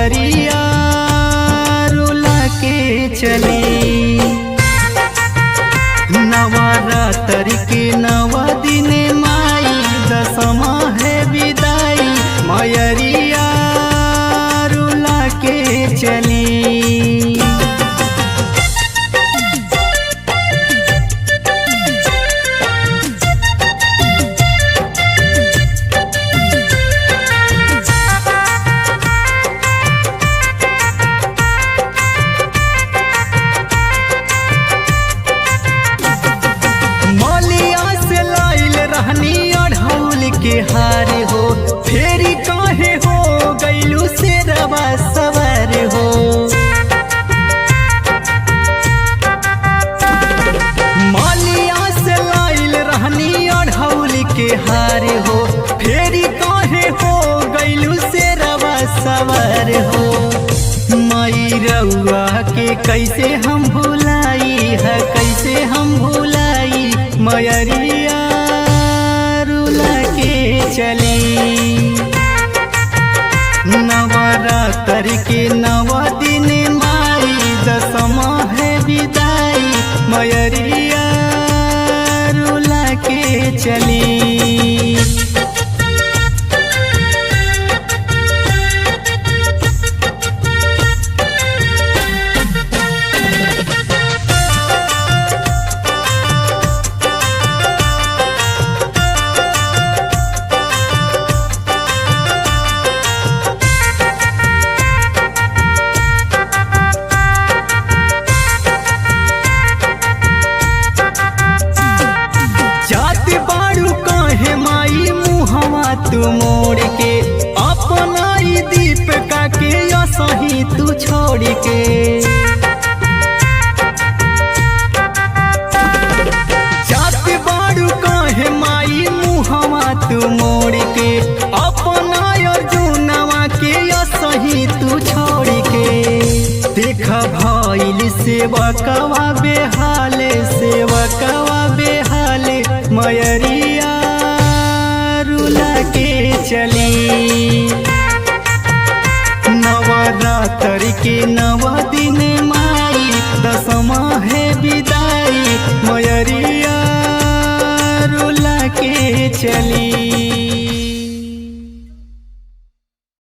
मयरिया रुला के चली। नवरात्र के 9 दिन माई दसमा है विदाई, मयरिया रुला के चली। के हार हो फेरी काहे हो गईलू से रवा सवार हो। मालिया से लाइल रहनी अढ़ौल के हार हो, फेरी काहे हो गईलू से रवा सवार हो। माई रउआ के कैसे हम भुलाई है, कैसे हम भुलाई, मयरिया चली। नवरात्र के 9 दिन माई दसमा है विदाई, मयरिया रुला के चली। तू मोड़ के अपना दीपिका के सही तू छोड़ के, जाते बाड़ू कहे माई मुहवा तू मोड़ के, अपना अर्जुनवा के सही तू छोड़ के। देखा भइल सेवकवा बेहाले, सेवकवा बेहाले, मयरिया के चली। नवरात्र के 9 दिन माई दसमा है विदाई, मयरिया रुला के चली।